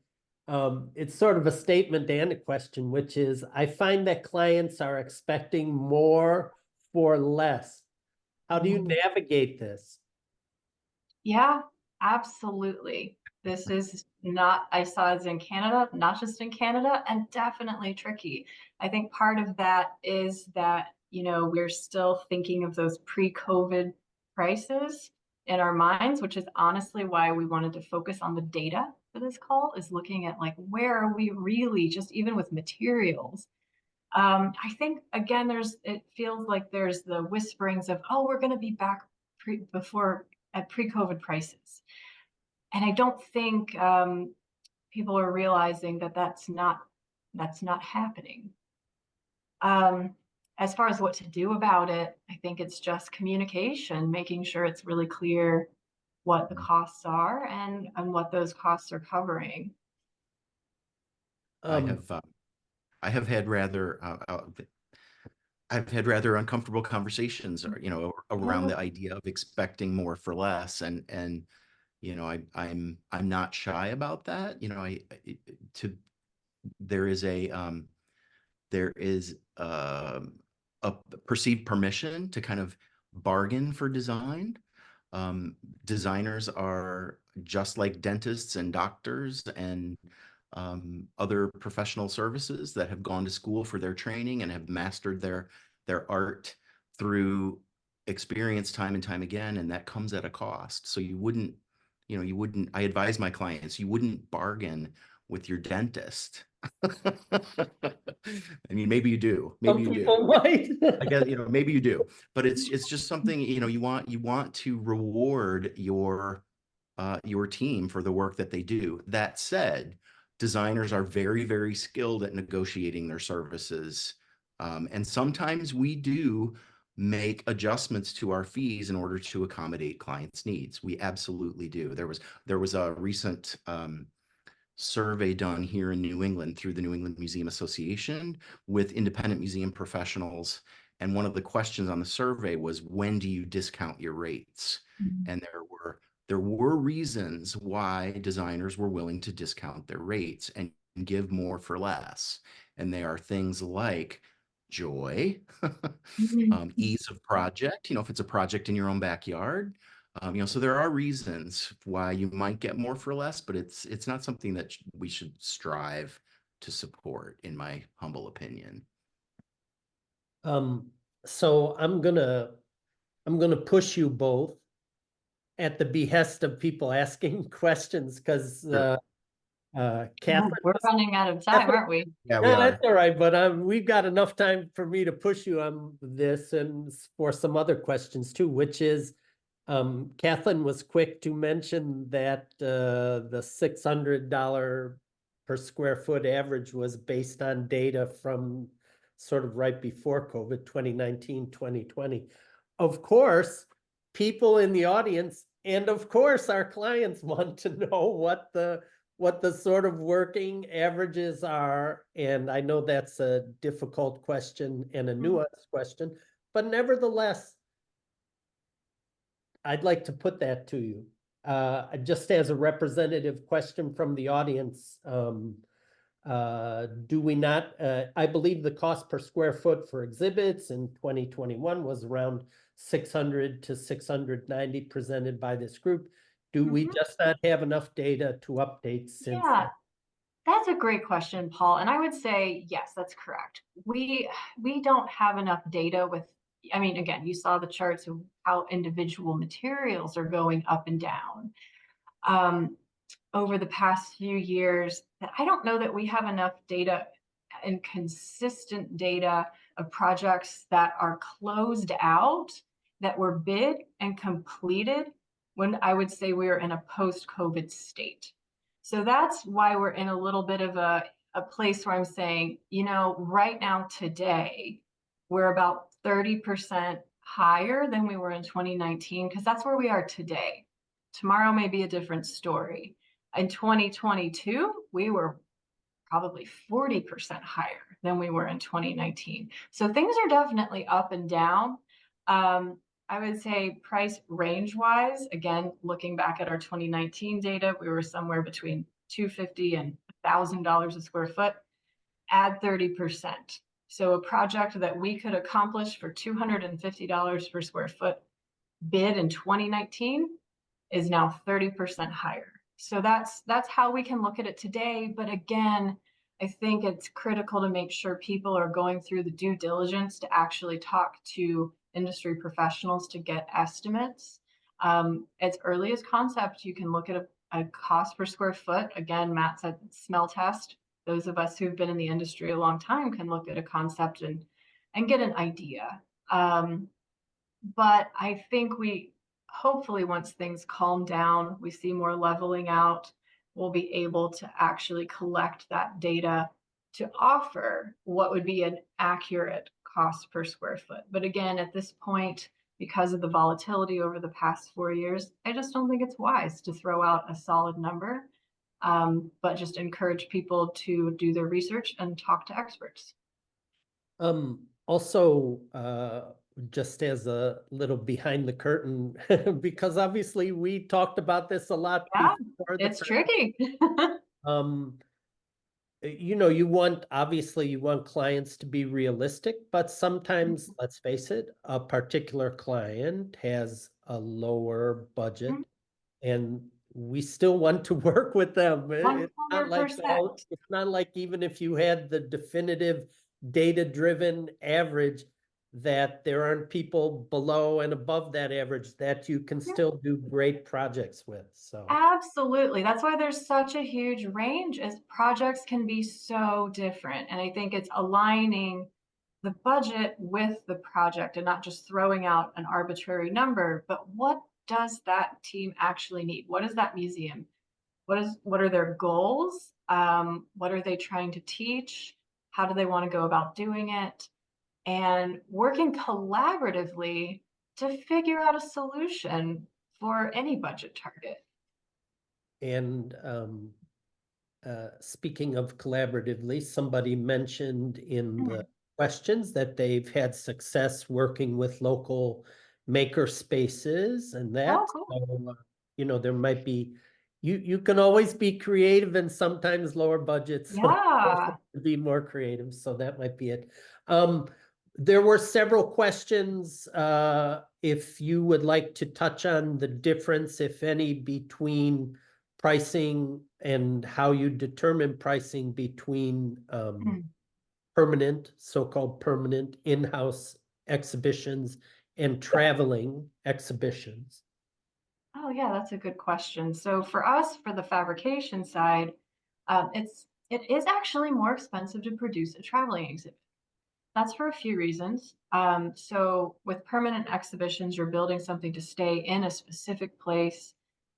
It's sort of a statement and a question, which is, I find that clients are expecting more for less. How do you navigate this? Yeah, absolutely. This is not, I saw it in Canada, not just in Canada, and definitely tricky. I think part of that is that, we're still thinking of those pre-COVID prices in our minds, which is honestly why we wanted to focus on the data for this call, is looking at like, where are we really, just even with materials. I think again, it feels like there's the whisperings of, oh, we're going to be back at pre-COVID prices. And I don't think people are realizing that that's not happening. As far as what to do about it, I think it's just communication, making sure it's really clear what the costs are and what those costs are covering. I have had rather I've had rather uncomfortable conversations, around the idea of expecting more for less, and I'm not shy about that. There is a perceived permission to kind of bargain for design. Designers are just like dentists and doctors and other professional services that have gone to school for their training and have mastered their art through experience time and time again, and that comes at a cost. So you wouldn't, I advise my clients, you wouldn't bargain with your dentist. I mean, maybe you do. Maybe you do. Might. I guess, maybe you do, but it's just something, you want to reward your team for the work that they do. That said, designers are very, very skilled at negotiating their services. And sometimes we do make adjustments to our fees in order to accommodate clients' needs. We absolutely do. There was a recent survey done here in New England through the New England Museum Association with independent museum professionals. And one of the questions on the survey was, when do you discount your rates? And there were reasons why designers were willing to discount their rates and give more for less. And they are things like joy, ease of project, if it's a project in your own backyard. So there are reasons why you might get more for less, but it's not something that we should strive to support, in my humble opinion. So I'm gonna push you both at the behest of people asking questions, because Cathlin, We're running out of time, aren't we? Yeah, no, that's all right, but we've got enough time for me to push you on this and for some other questions too, which is, Cathlin was quick to mention that the $600 per square foot average was based on data from sort of right before COVID, 2019, 2020. Of course, people in the audience and of course our clients want to know what the sort of working averages are. And I know that's a difficult question and a nuanced question, but nevertheless, I'd like to put that to you. Just as a representative question from the audience, do we not, I believe the cost per square foot for exhibits in 2021 was around 600 to 690 presented by this group. Do we just not have enough data to update since? Yeah, that's a great question, Paul. And I would say, yes, that's correct. We don't have enough data with, I mean, again, you saw the charts of how individual materials are going up and down. over the past few years that I don't know that we have enough data and consistent data of projects that are closed out, that were bid and completed when I would say we are in a post-COVID state. So that's why we're in a little bit of a place where I'm saying, you know, right now today, we're about 30% higher than we were in 2019, because that's where we are today. Tomorrow may be a different story. In 2022, we were probably 40% higher than we were in 2019. So things are definitely up and down. I would say price range wise, again, looking back at our 2019 data, we were somewhere between $250 and $1,000 a square foot. Add 30%. So a project that we could accomplish for $250 per square foot bid in 2019 is now 30% higher. So that's how we can look at it today. But again, I think it's critical to make sure people are going through the due diligence to actually talk to industry professionals to get estimates. As early as concept, you can look at a cost per square foot. Again, Matt said smell test. Those of us who've been in the industry a long time can look at a concept and get an idea. But I think we hopefully, once things calm down, we see more leveling out, we'll be able to actually collect that data to offer what would be an accurate cost per square foot. But again, at this point, because of the volatility over the past 4 years, I just don't think it's wise to throw out a solid number, but just encourage people to do their research and talk to experts. Also, just as a little behind the curtain, because obviously we talked about this a lot Yeah, before. it's tricky. You know, obviously you want clients to be realistic, but sometimes, let's face it, a particular client has a lower budget and we still want to work with them. It's not like 100%. it's not like even if you had the definitive data-driven average, that there aren't people below and above that average that you can still do great projects with. So Absolutely. That's why there's such a huge range, as projects can be so different. And I think it's aligning the budget with the project and not just throwing out an arbitrary number, but what does that team actually need? What is that museum? What are their goals? What are they trying to teach? How do they want to go about doing it? And working collaboratively to figure out a solution for any budget target. And speaking of collaboratively, somebody mentioned in the questions that they've had success working with local maker spaces and that. Oh, cool. So, you know, there might be, you can always be creative and sometimes lower budgets. Yeah. To be more creative. So that might be it. There were several questions. If you would like to touch on the difference, if any, between pricing and how you determine pricing between permanent, so-called permanent in-house exhibitions and traveling exhibitions. Oh, yeah, that's a good question. So for us, for the fabrication side, it is actually more expensive to produce a traveling exhibit. That's for a few reasons. So with permanent exhibitions, you're building something to stay in a specific place,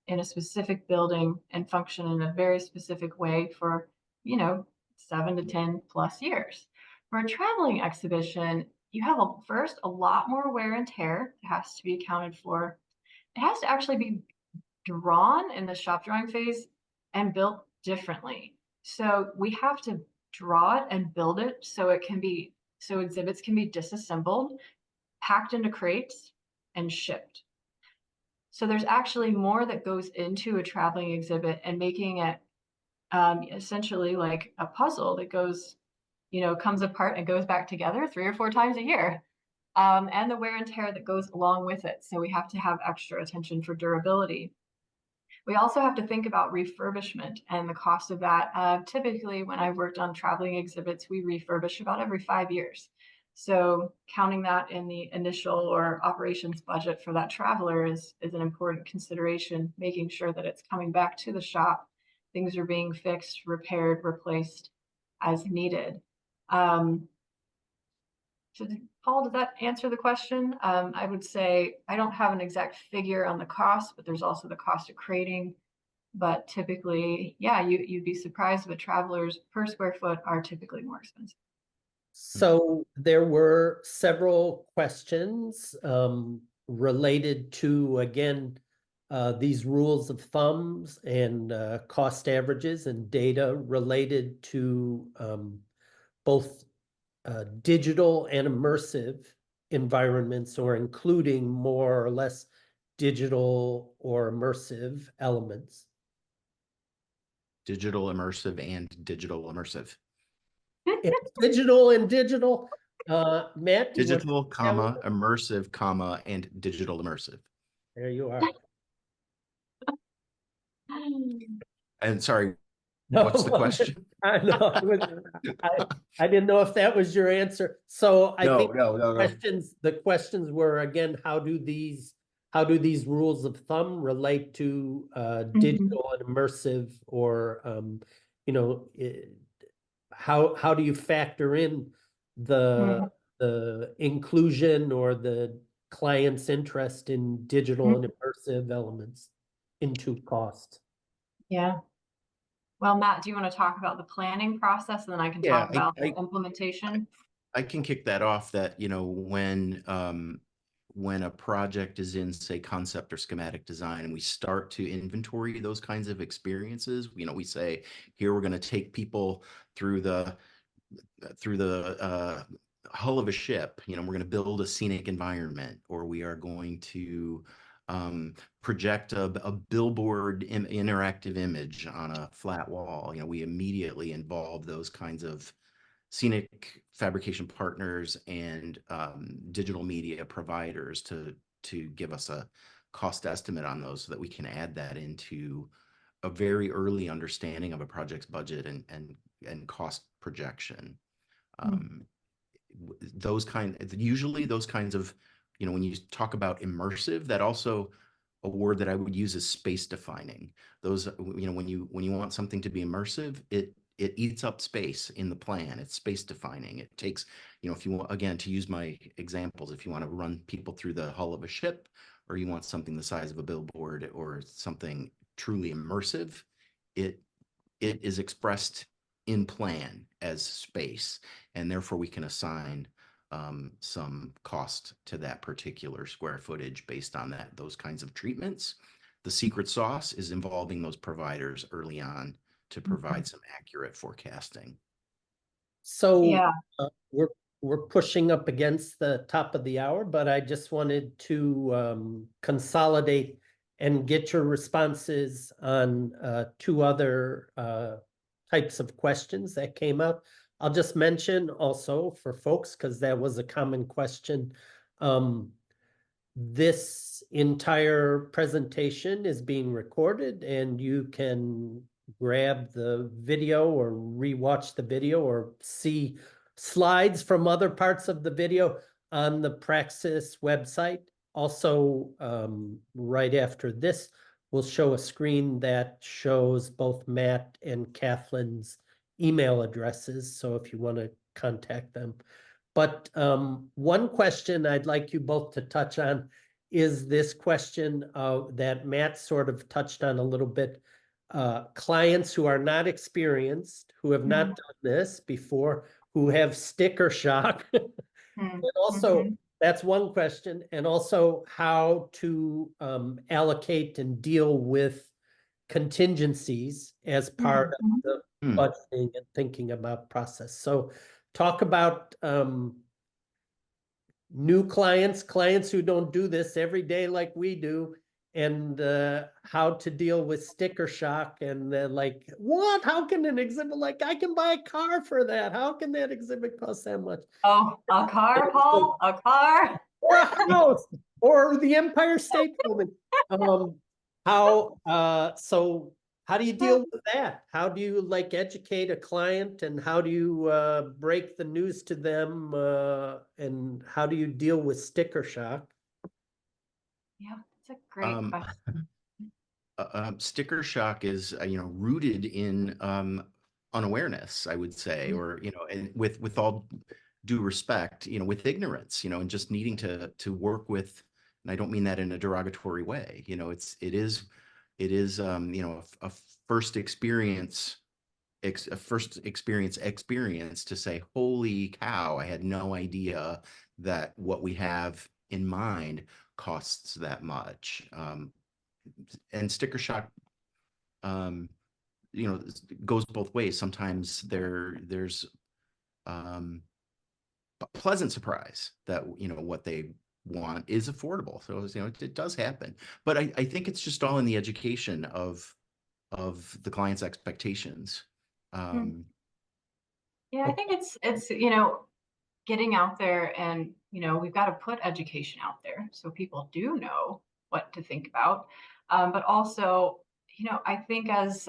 in a specific building, and function in a very specific way for, 7 to 10 plus years. For a traveling exhibition, you have first a lot more wear and tear that has to be accounted for. It has to actually be drawn in the shop drawing phase and built differently. So we have to draw it and build it so exhibits can be disassembled, packed into crates, and shipped. So there's actually more that goes into a traveling exhibit and making it essentially like a puzzle that goes, comes apart and goes back together 3 or 4 times a year. And the wear and tear that goes along with it. So we have to have extra attention for durability. We also have to think about refurbishment and the cost of that. Typically, when I've worked on traveling exhibits, we refurbish about every 5 years. So counting that in the initial or operations budget for that traveler is an important consideration, making sure that it's coming back to the shop things are being fixed, repaired, replaced as needed. Paul, did that answer the question? I would say I don't have an exact figure on the cost, but there's also the cost of creating. But typically, yeah, you'd be surprised, but travelers per square foot are typically more expensive. So there were several questions related to, again, these rules of thumbs and cost averages and data related to both digital and immersive environments, or including more or less digital or immersive elements. Digital immersive and digital immersive. It's digital and digital. Matt, do you want Digital, to- comma, immersive, comma, and digital immersive. There you are. And sorry, No, what's the question? I know. I didn't know if that was your answer. So I think No. the questions were, again, how do these rules of thumb relate to digital and immersive, or you know, how do you factor in the inclusion or the client's interest in digital and immersive elements into cost? Yeah. Well, Matt, do you want to talk about the planning process, and then I can Yeah, talk about the implementation? I can kick that off. That, you know, when a project is in, say, concept or schematic design, and we start to inventory those kinds of experiences, you know, we say, here we're going to take people through the hull of a ship. You know, we're going to build a scenic environment, or we are going to project a billboard interactive image on a flat wall. You know, we immediately involve those kinds of scenic fabrication partners and digital media providers to give us a cost estimate on those, so that we can add that into a very early understanding of a project's budget and cost projection. Usually those kinds of, you know, when you talk about immersive, that also, a word that I would use is space defining. Those, you know, when you want something to be immersive, it eats up space in the plan. It's space defining. It takes, you know, if you want, again, to use my examples, if you want to run people through the hull of a ship, or you want something the size of a billboard, or something truly immersive, it is expressed in plan as space, and therefore we can assign some cost to that particular square footage based on those kinds of treatments. The secret sauce is involving those providers early on to provide some accurate forecasting. So Yeah. we're pushing up against the top of the hour, but I just wanted to consolidate and get your responses on two other types of questions that came up. I'll just mention also for folks, because that was a common question. This entire presentation is being recorded, and you can grab the video or rewatch the video or see slides from other parts of the video on the Praxis website. Also, right after this, we'll show a screen that shows both Matt and Cathlin's email addresses, so if you want to contact them. But one question I'd like you both to touch on is this question that Matt sort of touched on a little bit. Clients who are not experienced, who have not done this before, who have sticker shock. And also, that's one question. And also how to allocate and deal with contingencies as part of the budgeting and thinking about process. So talk about new clients who don't do this every day like we do, and how to deal with sticker shock, and like, what? How can an exhibit, like, I can buy a car for that. How can that exhibit cost that much? Oh, a car, Paul? A car? Or a house, or the Empire State Building. So how do you deal with that? How do you like educate a client, and how do you break the news to them, and how do you deal with sticker shock? Yeah, it's a great question. sticker shock is, rooted in unawareness, I would say, or, and with all due respect, with ignorance, and just needing to work with, and I don't mean that in a derogatory way, it is, a first experience, experience to say, holy cow, I had no idea that what we have in mind costs that much. And sticker shock, goes both ways. Sometimes there's a pleasant surprise that, what they want is affordable. So, it does happen. But I think it's just all in the education of the client's expectations. Yeah, I think it's getting out there, and we've got to put education out there so people do know what to think about. But also, I think as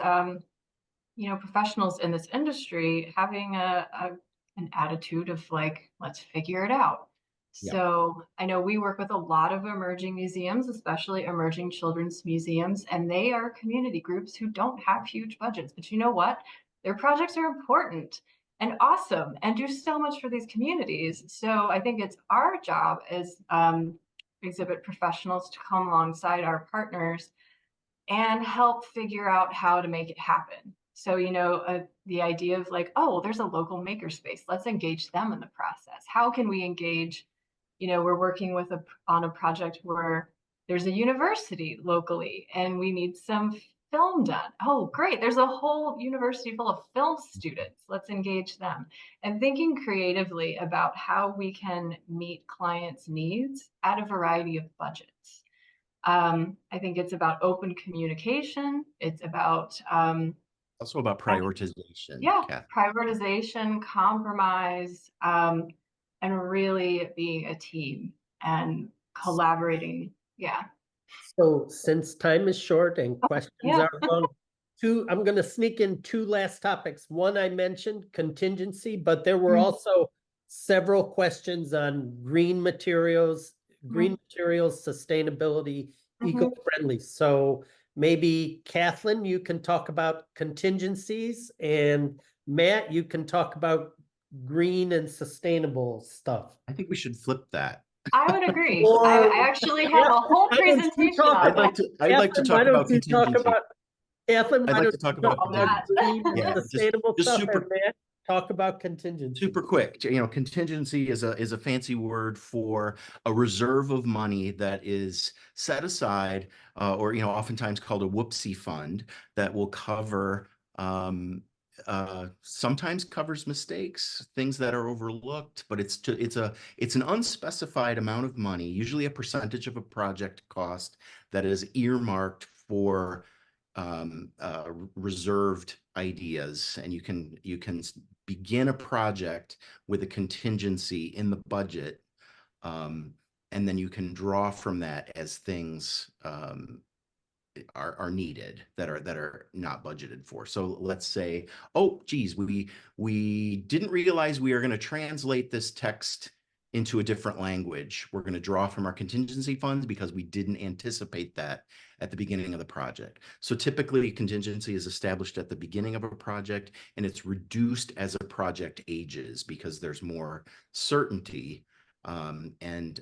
professionals in this industry, having an attitude of like, let's figure it out. Yeah. So I know we work with a lot of emerging museums, especially emerging children's museums, and they are community groups who don't have huge budgets. But you know what? Their projects are important and awesome and do so much for these communities. So I think it's our job as exhibit professionals to come alongside our partners and help figure out how to make it happen. So, the idea of like, oh, well, there's a local makerspace. Let's engage them in the process. How can we engage? We're working on a project where there's a university locally and we need some film done. Oh, great. There's a whole university full of film students. Let's engage them. And thinking creatively about how we can meet clients' needs at a variety of budgets. I think it's about open communication. It's about also about prioritization. yeah, Kath. prioritization, compromise, and really being a team and collaborating. Yeah. So since time is short and questions yeah. are long, I'm going to sneak in two last topics. One I mentioned, contingency, but there were also several questions on green materials, sustainability, eco-friendly. So maybe Cathlin, you can talk about contingencies, and Matt, you can talk about green and sustainable stuff. I think we should flip that. I would agree. I actually have a whole presentation on I'd like to talk about contingency. Cathlin, I'd like to talk about green and yeah, sustainable just stuff, super, and Matt, talk about contingency. super quick. Contingency is a fancy word for a reserve of money that is set aside, or oftentimes called a whoopsie fund, that will cover sometimes covers mistakes, things that are overlooked, but it's an unspecified amount of money, usually a percentage of a project cost, that is earmarked for reserved ideas. And you can begin a project with a contingency in the budget, and then you can draw from that as things are needed that are not budgeted for. So let's say, oh geez, we didn't realize we are going to translate this text into a different language. We're going to draw from our contingency funds because we didn't anticipate that at the beginning of the project. So typically contingency is established at the beginning of a project, and it's reduced as a project ages because there's more certainty, and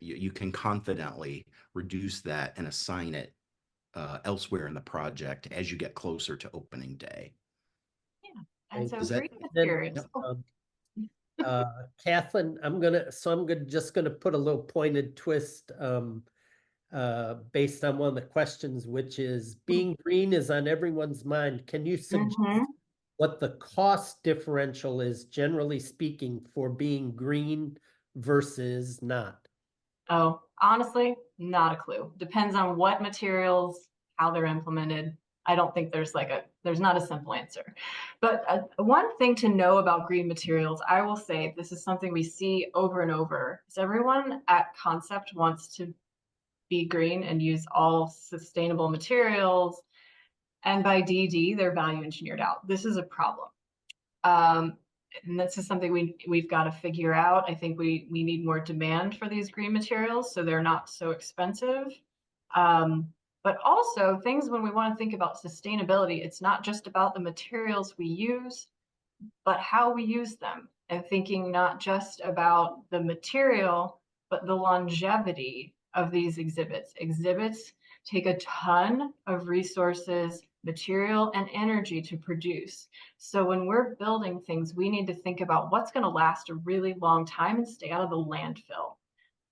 you can confidently reduce that and assign it elsewhere in the project as you get closer to opening day. Yeah, and so Does that- green materials. Cathlin, I'm just gonna put a little pointed twist based on one of the questions, which is being green is on everyone's mind. Can you suggest what the cost differential is, generally speaking, for being green versus not? Oh, honestly, not a clue. Depends on what materials, how they're implemented. I don't think there's not a simple answer. But one thing to know about green materials, I will say, this is something we see over and over, is everyone at Concept wants to be green and use all sustainable materials. And by DD, they're value engineered out. This is a problem. And this is something we've got to figure out. I think we need more demand for these green materials so they're not so expensive. But also things when we want to think about sustainability, it's not just about the materials we use, but how we use them, and thinking not just about the material, but the longevity of these exhibits. Exhibits take a ton of resources, material, and energy to produce. So when we're building things, we need to think about what's going to last a really long time and stay out of the landfill.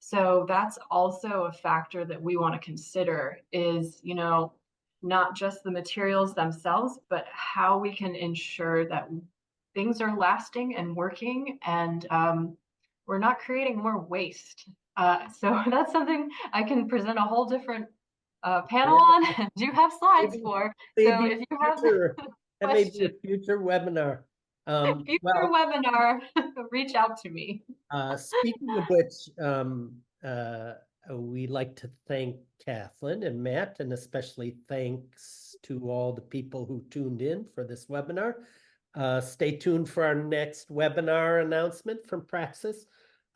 So that's also a factor that we want to consider is, you know, not just the materials themselves, but how we can ensure that things are lasting and working, and we're not creating more waste. So that's something I can present a whole different panel on. I do have slides Maybe- for. So if you have that may be a questions, future webinar. future Well, webinar, reach out to me. speaking of which, we like to thank Cathlin and Matt, and especially thanks to all the people who tuned in for this webinar. Stay tuned for our next webinar announcement from Praxis.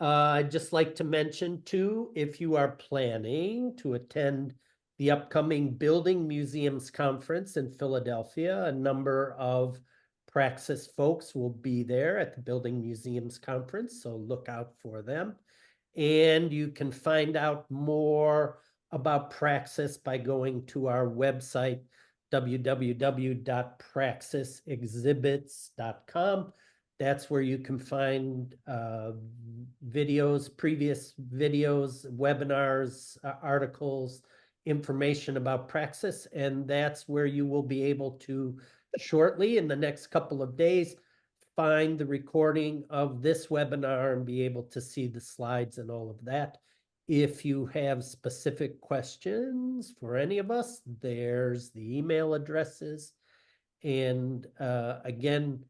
I'd just like to mention too, if you are planning to attend the upcoming Building Museums Conference in Philadelphia, a number of Praxis folks will be there at the Building Museums Conference, so look out for them. And you can find out more about Praxis by going to our website, www.praxisexhibits.com. That's where you can find videos, previous videos, webinars, articles, information about Praxis, and that's where you will be able to shortly in the next couple of days find the recording of this webinar and be able to see the slides and all of that. If you have specific questions for any of us, there's the email addresses. And again,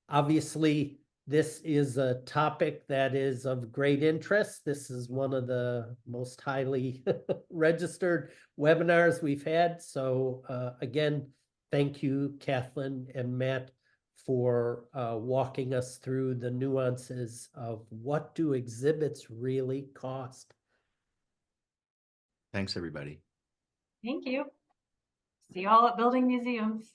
obviously, this is a topic that is of great interest. This is one of the most highly registered webinars we've had. So again, thank you, Cathlin and Matt, for walking us through the nuances of what do exhibits really cost. Thanks, everybody. Thank you. See you all at Building Museums.